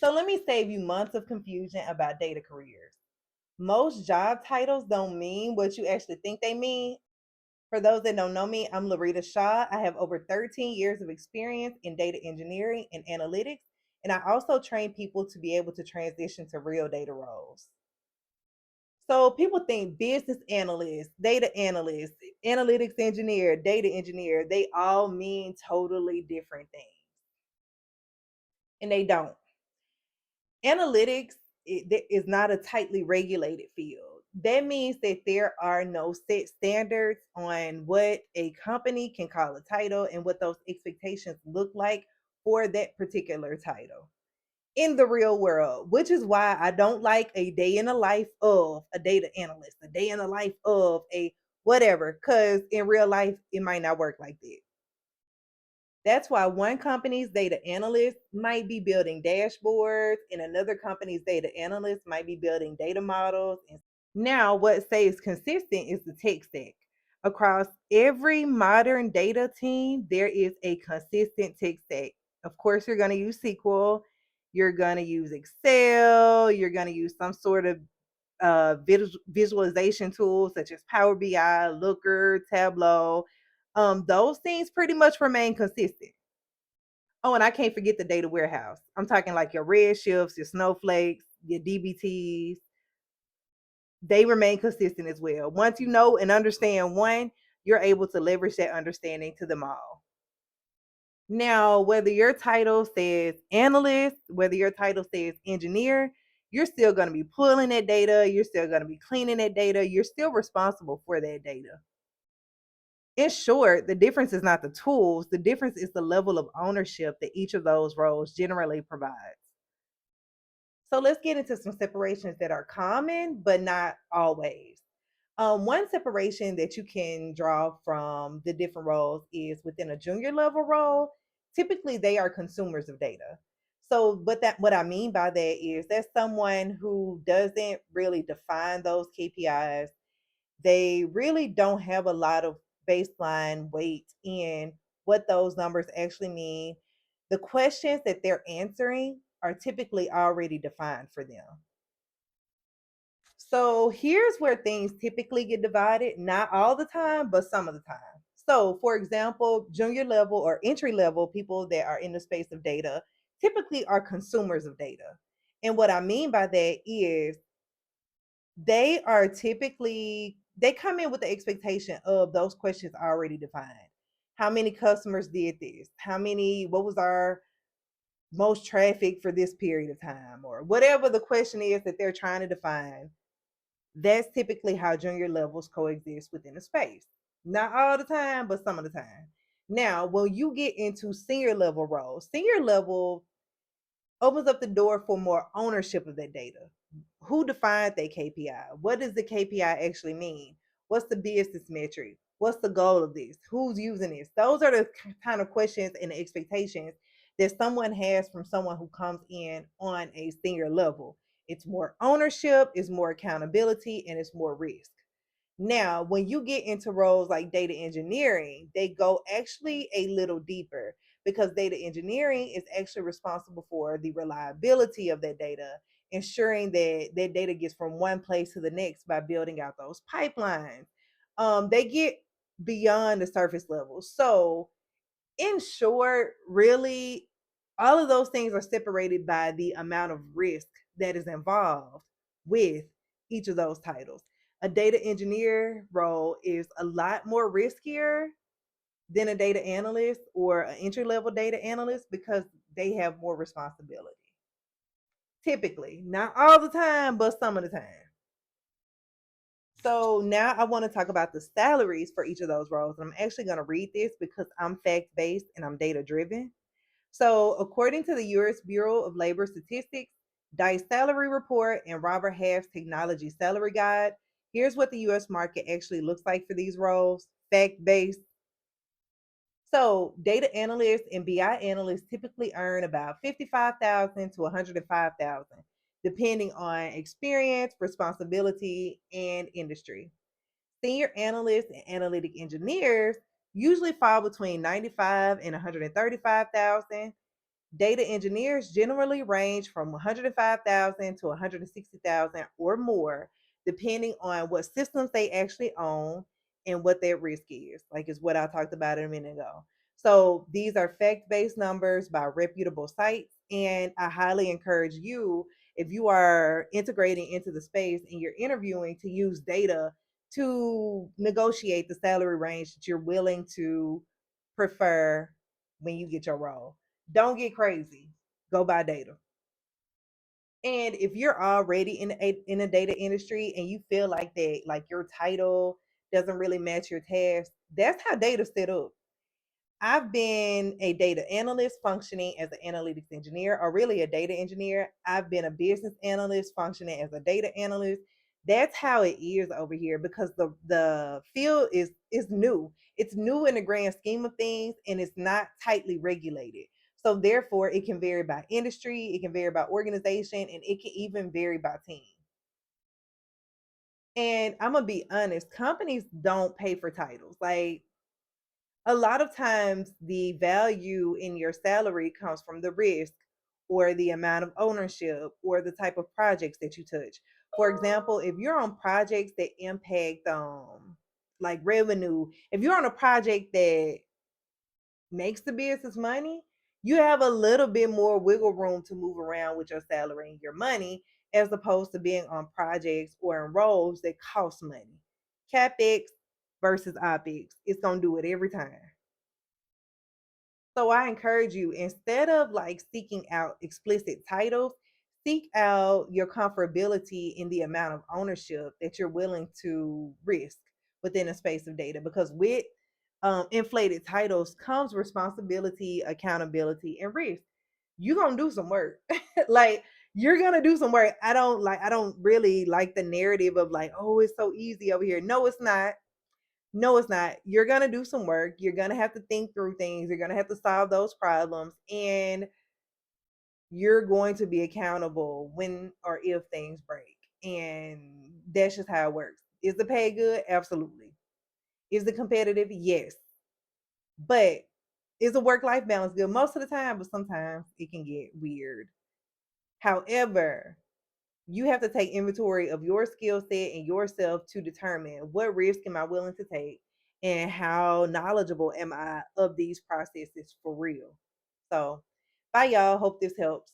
So let me save you months of confusion about data careers. Most job titles don't mean what you actually think they mean. For those that don't know me, I'm Larita Shaw. I have over 13 years of experience in data engineering and analytics, and I also train people to be able to transition to real data roles. So people think business analyst, data analyst, analytics engineer, data engineer, they all mean totally different things, and they don't. Analytics is not a tightly regulated field. That means that there are no set standards on what a company can call a title and what those expectations look like for that particular title in the real world, which is why I don't like a day in the life of a data analyst, a day in the life of a whatever, because in real life, it might not work like that. That's why one company's data analyst might be building dashboards, and another company's data analyst might be building data models. Now, what stays consistent is the tech stack. Across every modern data team, there is a consistent tech stack. Of course, you're going to use SQL, you're going to use Excel, you're going to use some sort of visualization tools such as Power BI, Looker, Tableau. Those things pretty much remain consistent. Oh, and I can't forget the data warehouse. I'm talking like your Redshifts, your Snowflakes, your DBTs. They remain consistent as well. Once you know and understand one, you're able to leverage that understanding to them all. Now, whether your title says analyst, whether your title says engineer, you're still going to be pulling that data. You're still going to be cleaning that data. You're still responsible for that data. In short, the difference is not the tools, the difference is the level of ownership that each of those roles generally provides. So let's get into some separations that are common, but not always. One separation that you can draw from the different roles is within a junior level role. Typically, they are consumers of data. So, what I mean by that is that's someone who doesn't really define those KPIs. They really don't have a lot of baseline weight in what those numbers actually mean. The questions that they're answering are typically already defined for them. So here's where things typically get divided, not all the time, but some of the time. So, for example, junior level or entry level people that are in the space of data typically are consumers of data. And what I mean by that is they come in with the expectation of those questions already defined. How many customers did this? What was our most traffic for this period of time? Or whatever the question is that they're trying to define, that's typically how junior levels coexist within a space. Not all the time, but some of the time. Now, when you get into senior level roles, senior level opens up the door for more ownership of that data. Who defined that KPI? What does the KPI actually mean? What's the business metric? What's the goal of this? Who's using this? Those are the kind of questions and expectations that someone has from someone who comes in on a senior level. It's more ownership, it's more accountability, and it's more risk. Now, when you get into roles like data engineering, they go actually a little deeper because data engineering is actually responsible for the reliability of that data, ensuring that that data gets from one place to the next by building out those pipelines. They get beyond the surface level. So, in short, really, all of those things are separated by the amount of risk that is involved with each of those titles. A data engineer role is a lot more riskier than a data analyst or an entry level data analyst because they have more responsibility. Typically, not all the time, but some of the time. So now I want to talk about the salaries for each of those roles. And I'm actually going to read this because I'm fact based and I'm data driven. So, according to the U.S. Bureau of Labor Statistics, DICE salary report, and Robert Half's technology salary guide, here's what the U.S. market actually looks like for these roles, fact based. So, data analysts and BI analysts typically earn about 55,000 to 105,000, depending on experience, responsibility, and industry. Senior analysts and analytic engineers usually fall between 95 and 135,000, Data engineers generally range from 105,000 to 160,000 or more, depending on what systems they actually own and what their risk is. Like is what I talked about a minute ago. So these are fact-based numbers by reputable sites, and I highly encourage you, if you are integrating into the space and you're interviewing, to use data to negotiate the salary range that you're willing to prefer when you get your role. Don't get crazy. Go by data. And if you're already in a data industry and you feel like that, like your title doesn't really match your task, that's how data set up. I've been a data analyst functioning as an analytics engineer, or really a data engineer. I've been a business analyst functioning as a data analyst. That's how it is over here because the field is new. It's new in the grand scheme of things, and it's not tightly regulated. So therefore, it can vary by industry, it can vary by organization, and it can even vary by team. And I'm gonna be honest, companies don't pay for titles. Like a lot of times the value in your salary comes from the risk or the amount of ownership or the type of projects that you touch. For example, if you're on projects that impact like revenue, if you're on a project that makes the business money, you have a little bit more wiggle room to move around with your salary and your money as opposed to being on projects or in roles that cost money. CapEx versus OpEx, it's gonna do it every time. So I encourage you, instead of like seeking out explicit titles, seek out your comfortability in the amount of ownership that you're willing to risk within a space of data. Because with inflated titles comes responsibility, accountability, and risk. You're gonna do some work. Like you're gonna do some work. I don't really like the narrative of like, oh, it's so easy over here. No, it's not. No, it's not. You're going to do some work. You're going to have to think through things. You're going to have to solve those problems. And you're going to be accountable when or if things break. And that's just how it works. Is the pay good? Absolutely. Is it competitive? Yes. But is the work life balance good? Most of the time, but sometimes it can get weird. However, you have to take inventory of your skill set and yourself to determine what risk am I willing to take and how knowledgeable am I of these processes for real. So, bye, y'all. Hope this helps.